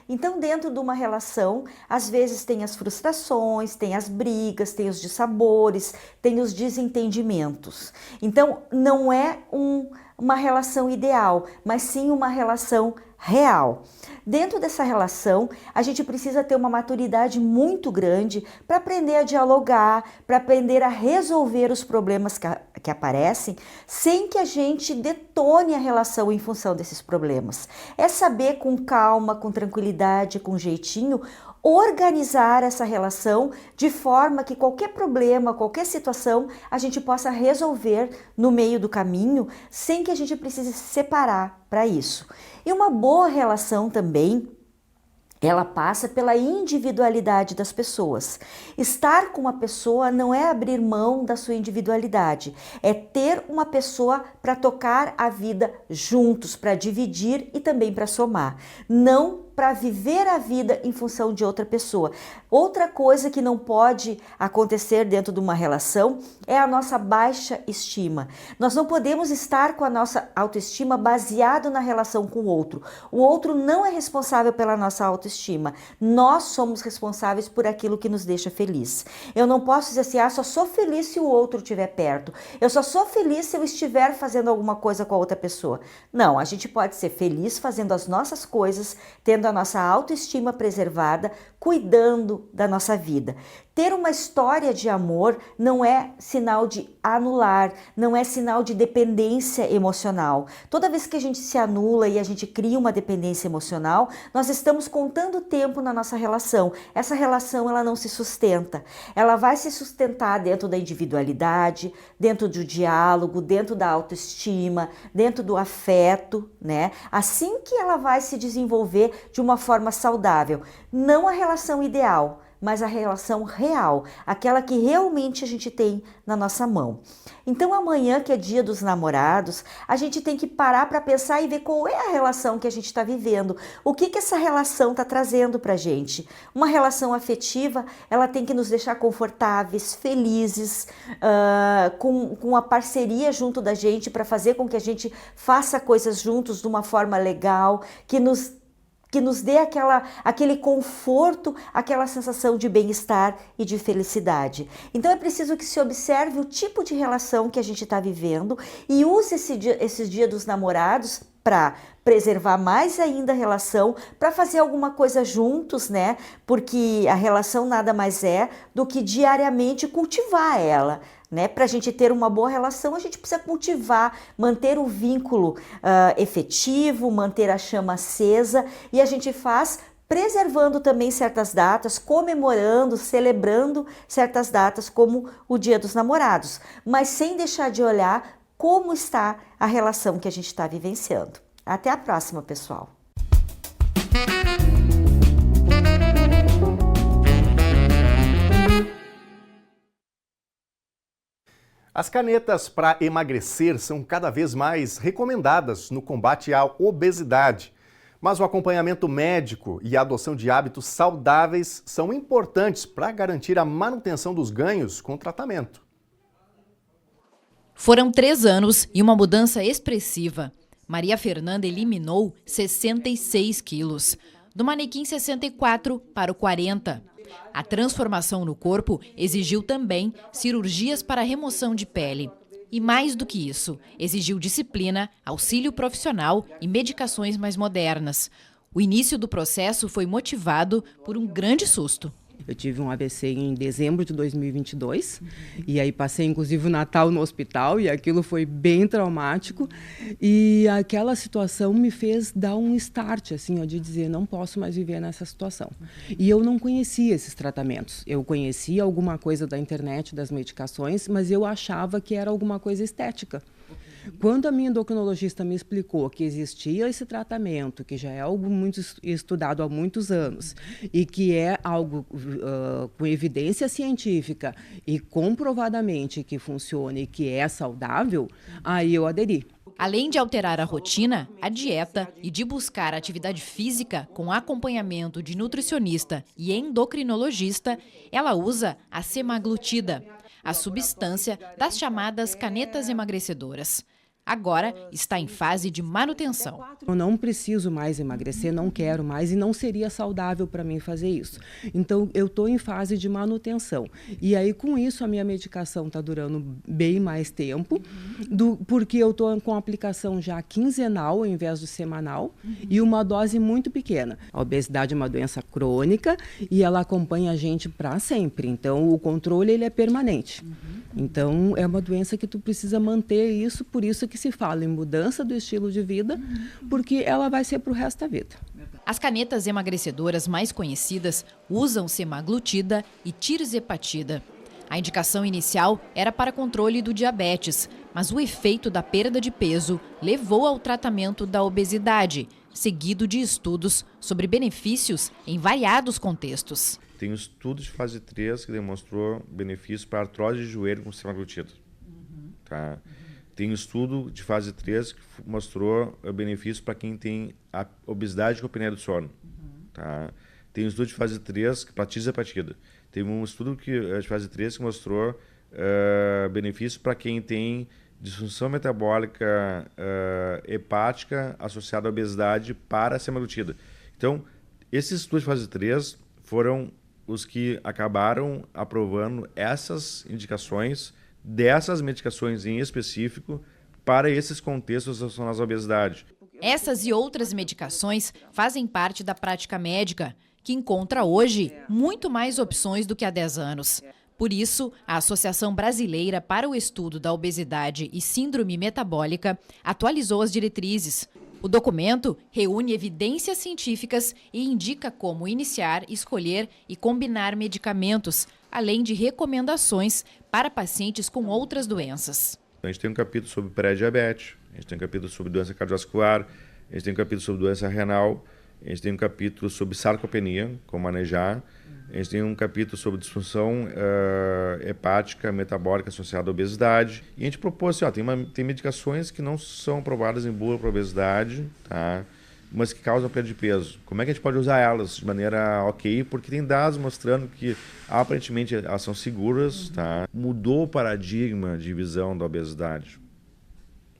Então, dentro de uma relação, às vezes tem as frustrações, tem as brigas, tem os dissabores, tem os desentendimentos. Então, não é uma relação ideal, mas sim uma relação real. Dentro dessa relação, a gente precisa ter uma maturidade muito grande para aprender a dialogar, para aprender a resolver os problemas que aparecem, sem que a gente detone a relação em função desses problemas. É saber com calma, com tranquilidade, com jeitinho, organizar essa relação de forma que qualquer problema, qualquer situação, a gente possa resolver no meio do caminho, sem que a gente precise se separar para isso. E uma boa relação também, ela passa pela individualidade das pessoas. Estar com uma pessoa não é abrir mão da sua individualidade, é ter uma pessoa para tocar a vida juntos, para dividir e também para somar. Não para viver a vida em função de outra pessoa. Outra coisa que não pode acontecer dentro de uma relação é a nossa baixa estima. Nós não podemos estar com a nossa autoestima baseado na relação com o outro. O outro não é responsável pela nossa autoestima. Nós somos responsáveis por aquilo que nos deixa feliz. Eu não posso dizer assim, só sou feliz se o outro estiver perto. Eu só sou feliz se eu estiver fazendo alguma coisa com a outra pessoa. Não, a gente pode ser feliz fazendo as nossas coisas, tendo a nossa autoestima preservada, cuidando da nossa vida. Ter uma história de amor não é sinal de anular, não é sinal de dependência emocional. Toda vez que a gente se anula e a gente cria uma dependência emocional, nós estamos contando tempo na nossa relação. Essa relação, ela não se sustenta. Ela vai se sustentar dentro da individualidade, dentro do diálogo, dentro da autoestima, dentro do afeto, né? Assim que ela vai se desenvolver de uma forma saudável. Não a relação ideal, mas a relação real, aquela que realmente a gente tem na nossa mão. Então amanhã, que é Dia dos Namorados, a gente tem que parar para pensar e ver qual é a relação que a gente está vivendo, o que essa relação está trazendo para a gente. Uma relação afetiva, ela tem que nos deixar confortáveis, felizes, com a parceria junto da gente para fazer com que a gente faça coisas juntos de uma forma legal, que nos dê aquele conforto, aquela sensação de bem-estar e de felicidade. Então é preciso que se observe o tipo de relação que a gente está vivendo e use esse dia dos namorados para preservar mais ainda a relação, para fazer alguma coisa juntos, né? Porque a relação nada mais é do que diariamente cultivar ela, né? Para a gente ter uma boa relação, a gente precisa cultivar, manter o vínculo efetivo, manter a chama acesa, e a gente faz preservando também certas datas, comemorando, celebrando certas datas, como o Dia dos Namorados, mas sem deixar de olhar como está a relação que a gente está vivenciando. Até a próxima, pessoal! As canetas para emagrecer são cada vez mais recomendadas no combate à obesidade. Mas o acompanhamento médico e a adoção de hábitos saudáveis são importantes para garantir a manutenção dos ganhos com o tratamento. Foram 3 anos e uma mudança expressiva. Maria Fernanda eliminou 66 quilos, do manequim 64 para o 40. A transformação no corpo exigiu também cirurgias para remoção de pele. E mais do que isso, exigiu disciplina, auxílio profissional e medicações mais modernas. O início do processo foi motivado por um grande susto. Eu tive um AVC em dezembro de 2022 e aí passei inclusive o Natal no hospital e aquilo foi bem traumático e aquela situação me fez dar um start, assim, ó, de dizer não posso mais viver nessa situação. E eu não conhecia esses tratamentos, eu conhecia alguma coisa da internet, das medicações, mas eu achava que era alguma coisa estética. Quando a minha endocrinologista me explicou que existia esse tratamento, que já é algo muito estudado há muitos anos e que é algo com evidência científica e comprovadamente que funciona e que é saudável, aí eu aderi. Além de alterar a rotina, a dieta e de buscar atividade física com acompanhamento de nutricionista e endocrinologista, ela usa a semaglutida, a substância das chamadas canetas emagrecedoras. Agora está em fase de manutenção. Eu não preciso mais emagrecer, não quero mais e não seria saudável para mim fazer isso. Então eu estou em fase de manutenção. E aí com isso a minha medicação está durando bem mais tempo, porque eu estou com aplicação já quinzenal ao invés do semanal e uma dose muito pequena. A obesidade é uma doença crônica e ela acompanha a gente para sempre. Então o controle ele é permanente. Então é uma doença que tu precisa manter isso, por isso que se fala em mudança do estilo de vida, porque ela vai ser para o resto da vida. As canetas emagrecedoras mais conhecidas usam semaglutida e tirzepatida. A indicação inicial era para controle do diabetes, mas o efeito da perda de peso levou ao tratamento da obesidade, seguido de estudos sobre benefícios em variados contextos. Tem um estudo de fase 3 que demonstrou benefícios para artrose de joelho com semaglutida. Tá? Tem um estudo de fase 3 que mostrou benefícios para quem tem a obesidade com apneia do sono. Tá? Tem um estudo de fase 3 para tirzepatida. Tem um estudo de fase 3 que mostrou benefícios para quem tem disfunção metabólica hepática associada à obesidade para a semaglutida. Então, esses estudos de fase 3 foram os que acabaram aprovando essas indicações dessas medicações em específico para esses contextos relacionados à obesidade. Essas e outras medicações fazem parte da prática médica, que encontra hoje muito mais opções do que há 10 anos. Por isso, a Associação Brasileira para o Estudo da Obesidade e Síndrome Metabólica atualizou as diretrizes. O documento reúne evidências científicas e indica como iniciar, escolher e combinar medicamentos, além de recomendações para pacientes com outras doenças. A gente tem um capítulo sobre pré-diabetes, a gente tem um capítulo sobre doença cardiovascular, a gente tem um capítulo sobre doença renal, a gente tem um capítulo sobre sarcopenia, como manejar, a gente tem um capítulo sobre disfunção hepática, metabólica associada à obesidade. E a gente propôs, assim, tem medicações que não são aprovadas em bula para obesidade, tá? Mas que causam perda de peso. Como é que a gente pode usar elas de maneira ok? Porque tem dados mostrando que, aparentemente, elas são seguras. Tá? Mudou o paradigma de visão da obesidade.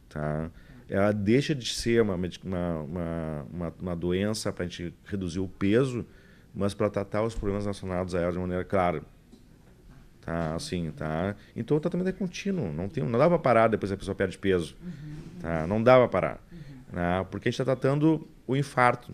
Tá? Ela deixa de ser uma doença para a gente reduzir o peso, mas para tratar os problemas relacionados a ela de maneira clara. Tá? Assim, tá? Então o tratamento é contínuo. Não dá para parar depois que a pessoa perde peso. Tá? Não dá para parar. né? Porque a gente está tratando o infarto,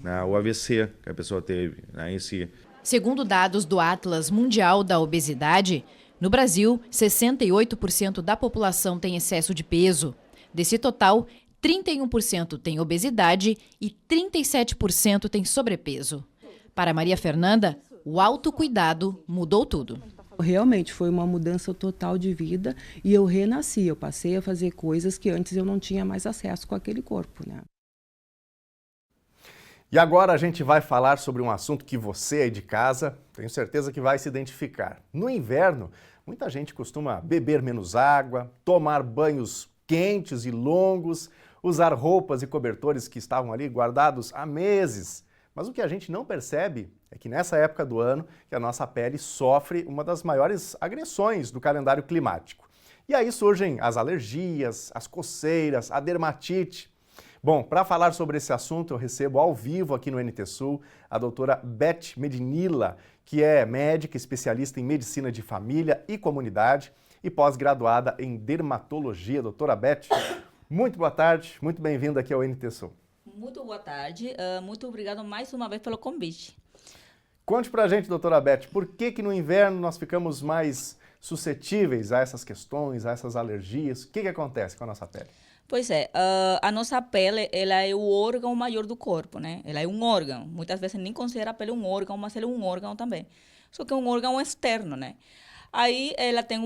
né? O AVC que a pessoa teve, né, em si. Segundo dados do Atlas Mundial da Obesidade, no Brasil, 68% da população tem excesso de peso. Desse total, 31% tem obesidade e 37% tem sobrepeso. Para Maria Fernanda, o autocuidado mudou tudo. Realmente foi uma mudança total de vida e eu renasci, eu passei a fazer coisas que antes eu não tinha mais acesso com aquele corpo, né? E agora a gente vai falar sobre um assunto que você aí de casa, tenho certeza que vai se identificar. No inverno, muita gente costuma beber menos água, tomar banhos quentes e longos, usar roupas e cobertores que estavam ali guardados há meses. Mas o que a gente não percebe é que nessa época do ano que a nossa pele sofre uma das maiores agressões do calendário climático. E aí surgem as alergias, as coceiras, a dermatite. Bom, para falar sobre esse assunto, eu recebo ao vivo aqui no NT Sul a doutora Beth Medinilla, que é médica especialista em medicina de família e comunidade e pós-graduada em dermatologia. Doutora Beth, muito boa tarde, muito bem-vinda aqui ao NT Sul. Muito boa tarde, muito obrigado mais uma vez pelo convite. Conte pra gente, doutora Beth, por que no inverno nós ficamos mais suscetíveis a essas questões, a essas alergias? O que acontece com a nossa pele? Pois é, a nossa pele, ela é o órgão maior do corpo, né? Ela é um órgão. Muitas vezes nem considera a pele um órgão, mas ela é um órgão também. Só que é um órgão externo, né? Aí ela tem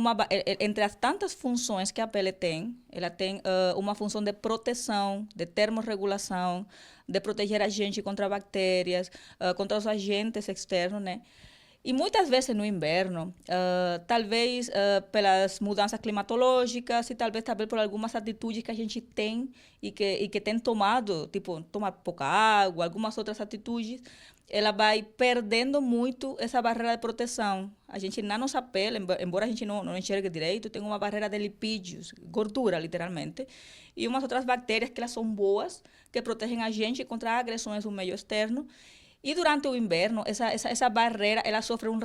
entre as tantas funções que a pele tem, ela tem uma função de proteção, de termorregulação, de proteger a gente contra bactérias, contra os agentes externos, né? E muitas vezes no inverno, talvez pelas mudanças climatológicas e talvez também por algumas atitudes que a gente tem e que tem tomado, tipo tomar pouca água, algumas outras atitudes, ela vai perdendo muito essa barreira de proteção. A gente, na nossa pele, embora a gente não enxergue direito, tem uma barreira de lipídios, gordura, literalmente, e umas outras bactérias que elas são boas, que protegem a gente contra agressões do meio externo. E durante o inverno, essa barreira, ela sofre um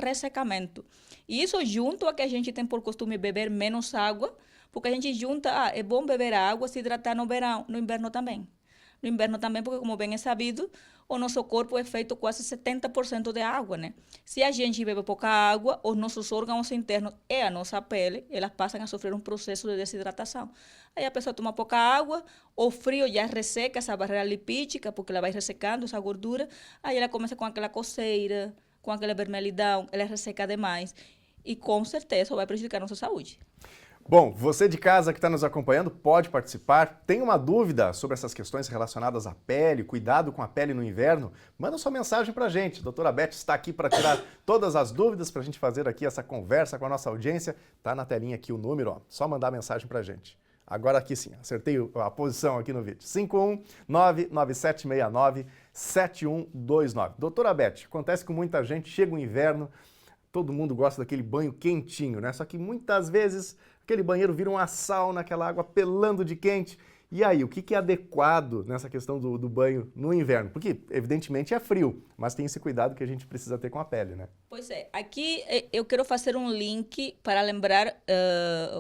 ressecamento. E isso junto a que a gente tem por costume beber menos água, porque a gente junta, é bom beber água, se hidratar no verão, no inverno também. No inverno também, porque como bem é sabido, o nosso corpo é feito quase 70% de água, né? Se a gente bebe pouca água, os nossos órgãos internos e a nossa pele, elas passam a sofrer um processo de desidratação. Aí a pessoa toma pouca água, o frio já resseca essa barreira lipídica, porque ela vai ressecando essa gordura, aí ela começa com aquela coceira, com aquela vermelhidão, ela resseca demais e com certeza vai prejudicar a nossa saúde. Bom, você de casa que está nos acompanhando pode participar. Tem uma dúvida sobre essas questões relacionadas à pele, cuidado com a pele no inverno? Manda sua mensagem para a gente. A doutora Beth está aqui para tirar todas as dúvidas, para a gente fazer aqui essa conversa com a nossa audiência. Está na telinha aqui o número, ó. Só mandar mensagem para a gente. Agora aqui sim, acertei a posição aqui no vídeo. 51997697129. Doutora Beth, acontece com muita gente, chega o inverno, todo mundo gosta daquele banho quentinho, né? Só que muitas vezes aquele banheiro vira uma sauna, aquela água pelando de quente. E aí, o que é adequado nessa questão do banho no inverno? Porque, evidentemente, é frio, mas tem esse cuidado que a gente precisa ter com a pele, né? Pois é. Aqui eu quero fazer um link para lembrar,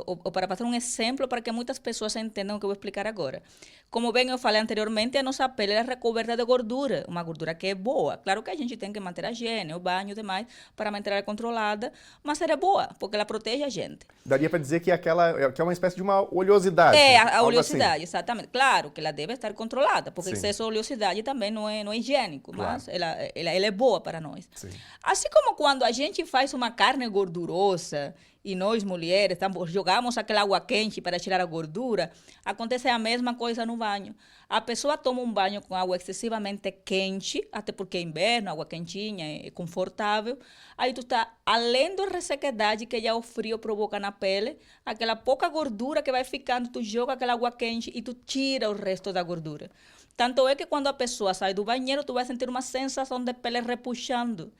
ou para passar um exemplo para que muitas pessoas entendam o que eu vou explicar agora. Como bem eu falei anteriormente, a nossa pele é recoberta de gordura, uma gordura que é boa. Claro que a gente tem que manter a higiene, o banho e demais, para manter ela controlada, mas ela é boa, porque ela protege a gente. Daria para dizer que que é uma espécie de uma oleosidade. É, a oleosidade, assim. Exatamente. Claro que ela deve estar controlada, porque excesso de oleosidade também não é higiênico, claro. Mas ela é boa para nós. Sim. Assim como quando a gente faz uma carne gordurosa e nós, mulheres, jogamos aquela água quente para tirar a gordura, acontece a mesma coisa no banho. A pessoa toma um banho com água excessivamente quente, até porque é inverno, água quentinha, é confortável. Aí tu está, além da ressequedade que já o frio provoca na pele, aquela pouca gordura que vai ficando, tu joga aquela água quente e tu tira o resto da gordura. Tanto é que quando a pessoa sai do banheiro, tu vai sentir uma sensação de pele repuxando.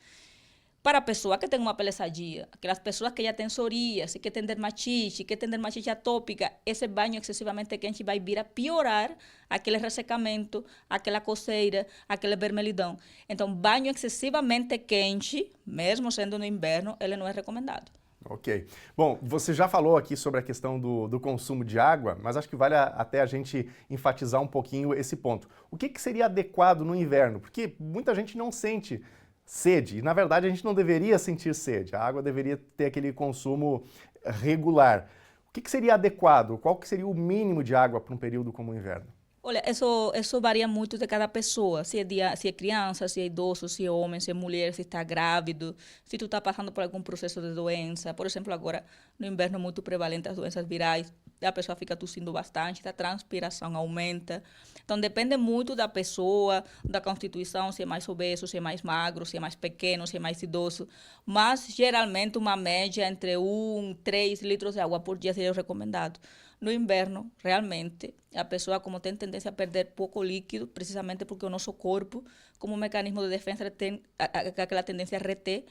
Para a pessoa que tem uma pele sadia, aquelas pessoas que já têm psoríase, que têm dermatite atópica, esse banho excessivamente quente vai vir a piorar aquele ressecamento, aquela coceira, aquele vermelhidão. Então, banho excessivamente quente, mesmo sendo no inverno, ele não é recomendado. Ok. Bom, você já falou aqui sobre a questão do consumo de água, mas acho que vale até a gente enfatizar um pouquinho esse ponto. O que seria adequado no inverno? Porque muita gente não sente sede, e na verdade a gente não deveria sentir sede, a água deveria ter aquele consumo regular. O que seria adequado? Qual que seria o mínimo de água para um período como o inverno? Olha, isso varia muito de cada pessoa. Se é criança, se é idoso, se é homem, se é mulher, se está grávido, se tu está passando por algum processo de doença. Por exemplo, agora, no inverno, é muito prevalente as doenças virais. A pessoa fica tossindo bastante, a transpiração aumenta. Então, depende muito da pessoa, da constituição, se é mais obeso, se é mais magro, se é mais pequeno, se é mais idoso. Mas, geralmente, uma média entre 1 e 3 litros de água por dia seria o recomendado. No inverno, realmente, a pessoa, como tem tendência a perder pouco líquido, precisamente porque o nosso corpo, como mecanismo de defesa, tem aquela tendência a reter,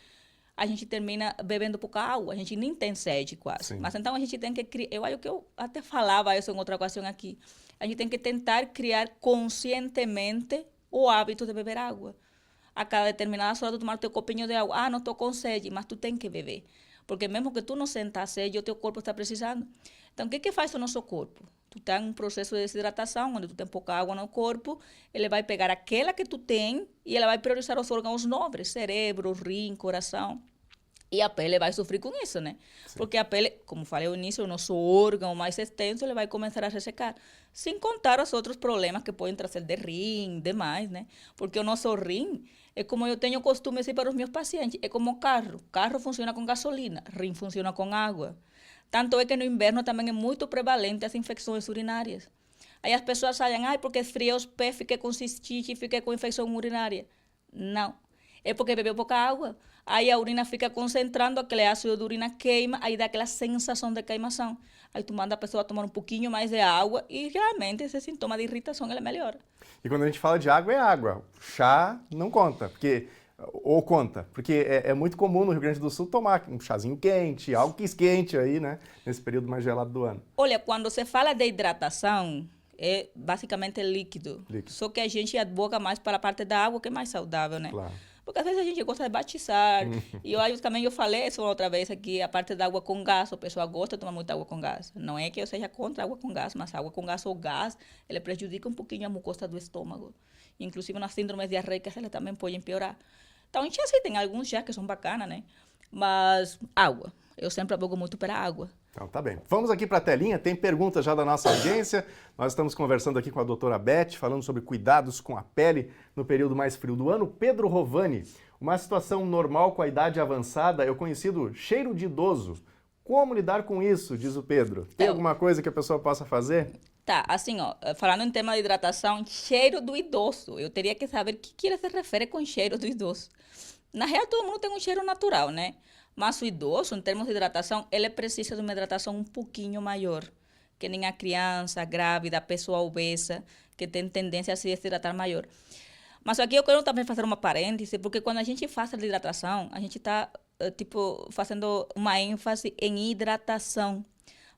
a gente termina bebendo pouca água, a gente nem tem sede quase. Sim. Mas então a gente tem que criar, eu acho que eu até falava isso em outra ocasião aqui, a gente tem que tentar criar conscientemente o hábito de beber água. A cada determinada hora tu tomar o teu copinho de água, ah, não estou com sede, mas tu tem que beber. Porque mesmo que tu não senta a sede, o teu corpo está precisando. Então, o que faz o nosso corpo? Tu tem um processo de desidratação, onde tu tem pouca água no corpo, ele vai pegar aquela que tu tem e ele vai priorizar os órgãos nobres, cérebro, rim, coração. E a pele vai sofrer com isso, né? Sim. Porque a pele, como falei no início, o nosso órgão mais extenso, ele vai começar a ressecar. Sem contar os outros problemas que podem trazer de rim, demais, né? Porque o nosso rim, é como eu tenho costume de dizer para os meus pacientes, é como carro. Carro funciona com gasolina, rim funciona com água. Tanto é que no inverno também é muito prevalente as infecções urinárias. Aí as pessoas sabem, porque esfriei os pés, fiquei com cistite, fiquei com infecção urinária. Não. É porque bebeu pouca água. Aí a urina fica concentrando, aquele ácido de urina queima, aí dá aquela sensação de queimação. Aí tu manda a pessoa tomar um pouquinho mais de água e realmente esse sintoma de irritação ele melhora. E quando a gente fala de água, é água. Chá não conta, ou conta, porque é muito comum no Rio Grande do Sul tomar um chazinho quente, algo que esquente aí, né, nesse período mais gelado do ano. Olha, quando se fala de hidratação, é basicamente líquido. Só que a gente advoga mais para a parte da água, que é mais saudável, né? Claro. Porque às vezes a gente gosta de batizar. E eu também eu falei isso outra vez aqui, a parte da água com gás, a pessoa gosta de tomar muita água com gás. Não é que eu seja contra a água com gás, mas a água com gás ou gás, ele prejudica um pouquinho a mucosa do estômago. Inclusive nas síndromes diarreicas, ele também pode piorar. Então, a gente assim, tem alguns já que são bacanas, né? Mas água. Eu sempre abogo muito pela água. Então, tá bem. Vamos aqui para a telinha, tem perguntas já da nossa audiência. Nós estamos conversando aqui com a doutora Beth, falando sobre cuidados com a pele no período mais frio do ano. Pedro Rovani, uma situação normal com a idade avançada é o conhecido cheiro de idoso. Como lidar com isso, diz o Pedro? Tem alguma coisa que a pessoa possa fazer? Tá, assim, falando em tema de hidratação, cheiro do idoso. Eu teria que saber o que ele se refere com cheiro do idoso. Na real, todo mundo tem um cheiro natural, né? Mas o idoso, em termos de hidratação, ele precisa de uma hidratação um pouquinho maior. Que nem a criança, a grávida, a pessoa obesa, que tem tendência a se desidratar maior. Mas aqui eu quero também fazer uma parêntese, porque quando a gente faz a hidratação, a gente está, fazendo uma ênfase em hidratação.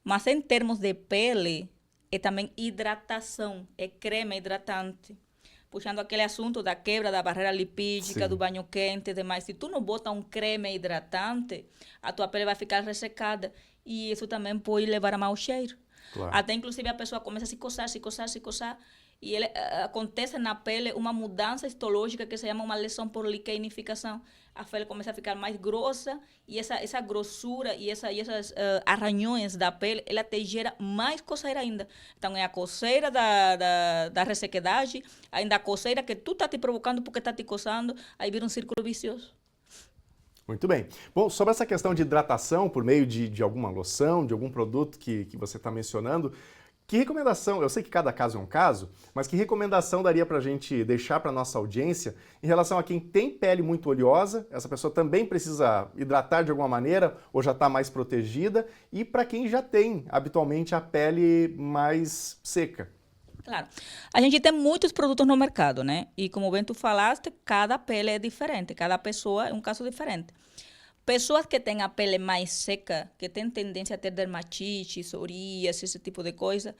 Mas em termos de pele, é também hidratação, é creme hidratante. Puxando aquele assunto da quebra da barreira lipídica, do banho quente e demais. Se tu não bota um creme hidratante, a tua pele vai ficar ressecada. E isso também pode levar a mau cheiro. Claro. Até, inclusive, a pessoa começa a se coçar. E acontece na pele uma mudança histológica que se chama uma lesão por liquenificação. A pele começa a ficar mais grossa e essa grossura e esses arranhões da pele, ela te gera mais coceira ainda. Então, é a coceira da ressequidade, ainda a coceira que tu está te provocando porque está te coçando, aí vira um círculo vicioso. Muito bem. Bom, sobre essa questão de hidratação por meio de alguma loção, de algum produto que você está mencionando, que recomendação, eu sei que cada caso é um caso, mas que recomendação daria para a gente deixar para a nossa audiência em relação a quem tem pele muito oleosa, essa pessoa também precisa hidratar de alguma maneira ou já está mais protegida, e para quem já tem habitualmente a pele mais seca? Claro. A gente tem muitos produtos no mercado, né? E como bem tu falaste, cada pele é diferente, cada pessoa é um caso diferente. Pessoas que têm a pele mais seca, que têm tendência a ter dermatite, psoríase, esse tipo de coisa,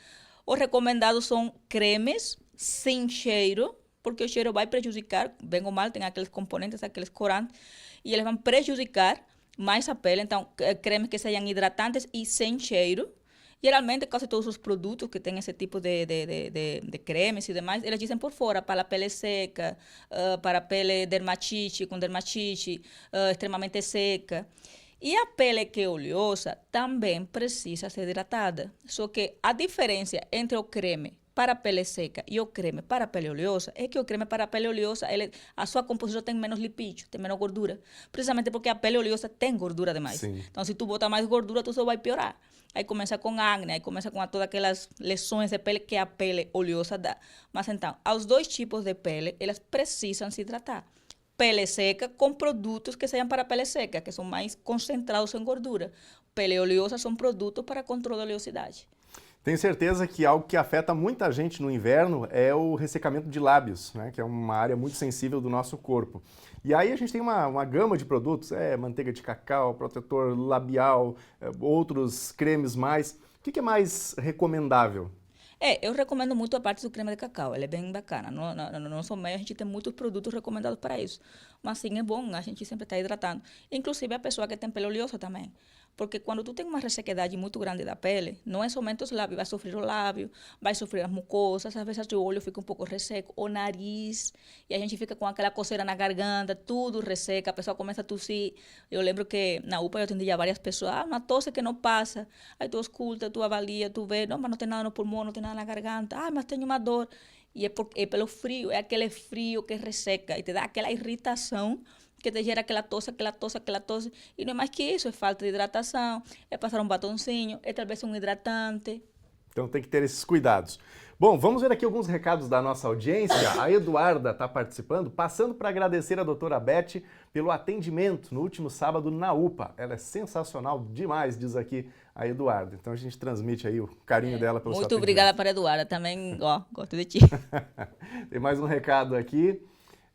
os recomendados são cremes sem cheiro, porque o cheiro vai prejudicar, bem ou mal, tem aqueles componentes, aqueles corantes, e eles vão prejudicar mais a pele. Então, cremes que sejam hidratantes e sem cheiro. Geralmente, quase todos os produtos que têm esse tipo de cremes e demais, eles dizem por fora, para a pele seca, para a pele dermatite, com dermatite, extremamente seca. E a pele que é oleosa também precisa ser hidratada. Só que a diferença entre o creme para a pele seca e o creme para a pele oleosa é que o creme para a pele oleosa, a sua composição tem menos lipídio, tem menos gordura. Precisamente porque a pele oleosa tem gordura demais. Sim. Então, se tu botar mais gordura, tu só vai piorar. Aí começa com acne, aí começa com todas aquelas lesões de pele que a pele oleosa dá. Mas então, os dois tipos de pele, elas precisam se hidratar. Pele seca com produtos que sejam para a pele seca, que são mais concentrados em gordura. Pele oleosa são produtos para controle da oleosidade. Tenho certeza que algo que afeta muita gente no inverno é o ressecamento de lábios, né? Que é uma área muito sensível do nosso corpo. E aí a gente tem uma gama de produtos, manteiga de cacau, protetor labial, outros cremes mais. O que é mais recomendável? Eu recomendo muito a parte do creme de cacau, ele é bem bacana. No nosso meio, a gente tem muitos produtos recomendados para isso. Mas sim, é bom, a gente sempre está hidratando. Inclusive a pessoa que tem pele oleosa também. Porque quando tu tem uma ressequidade muito grande da pele, não é somente os lábios, vai sofrer o lábio, vai sofrer as mucosas, às vezes o olho fica um pouco resseco, o nariz, e a gente fica com aquela coceira na garganta, tudo resseca, a pessoa começa a tossir. Eu lembro que na UPA eu atendia várias pessoas, uma tosse que não passa, aí tu escuta, tu avalia, tu vê, não, mas não tem nada no pulmão, não tem nada na garganta, mas tenho uma dor. E é pelo frio, é aquele frio que resseca e te dá aquela irritação que te gera aquela tosse, e não é mais que isso, é falta de hidratação, é passar um batonzinho, é talvez um hidratante. Então tem que ter esses cuidados. Bom, vamos ver aqui alguns recados da nossa audiência. A Eduarda está participando, passando para agradecer a doutora Beth pelo atendimento no último sábado na UPA. Ela é sensacional demais, diz aqui a Eduarda. Então a gente transmite aí o carinho dela pelo seu atendimento. Muito obrigada para a Eduarda, também gosto de ti. Tem mais um recado aqui.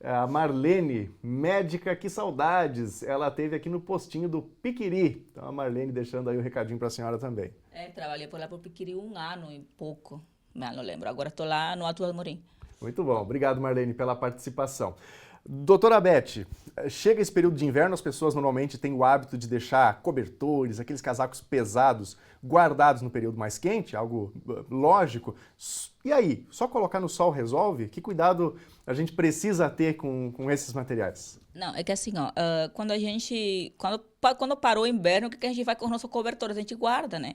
A Marlene, médica, que saudades, ela teve aqui no postinho do Piquiri. Então a Marlene deixando aí o recadinho para a senhora também. Trabalhei por lá por Piquiri 1 ano e pouco, não lembro, agora estou lá no Alto do Amorim. Muito bom, obrigado Marlene pela participação. Doutora Beth, chega esse período de inverno, as pessoas normalmente têm o hábito de deixar cobertores, aqueles casacos pesados guardados no período mais quente, algo lógico. E aí, só colocar no sol resolve? Que cuidado a gente precisa ter com esses materiais? Não, é que assim, quando parou o inverno, o que a gente faz com os nossos cobertores? A gente guarda, né?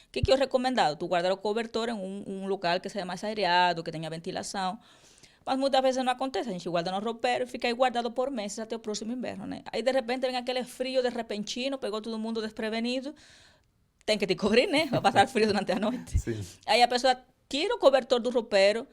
O que eu recomendado? Tu guardar o cobertor em um local que seja mais aireado, que tenha ventilação. Mas muitas vezes não acontece, a gente guarda no roupeiro e fica aí guardado por meses até o próximo inverno, né? Aí de repente vem aquele frio de repentino, pegou todo mundo desprevenido, tem que te cobrir, né? Vai passar frio durante a noite. Sim. Aí a pessoa tira o cobertor do roupeiro,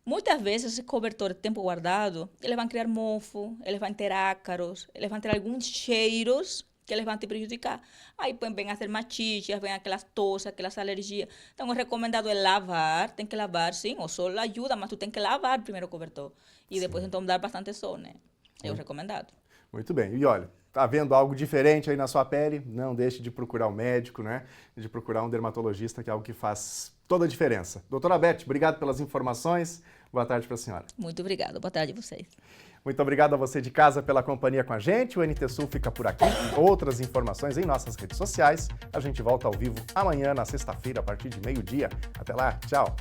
muitas vezes esse cobertor de tempo guardado, eles vão criar mofo, eles vão ter ácaros, eles vão ter alguns cheiros que eles vão te prejudicar. Aí vem as dermatites, vem aquelas tosses, aquelas alergias. Então, o recomendado é lavar, tem que lavar, sim, o sol ajuda, mas tu tem que lavar primeiro o cobertor. E depois, então, dar bastante sol, né? É o recomendado. Muito bem. E olha, tá vendo algo diferente aí na sua pele? Não deixe de procurar um médico, né? De procurar um dermatologista, que é algo que faz toda a diferença. Doutora Beth, obrigado pelas informações. Boa tarde para a senhora. Muito obrigada. Boa tarde a vocês. Muito obrigado a você de casa pela companhia com a gente. O NT Sul fica por aqui. Outras informações em nossas redes sociais. A gente volta ao vivo amanhã, na sexta-feira, a partir de meio-dia. Até lá, tchau!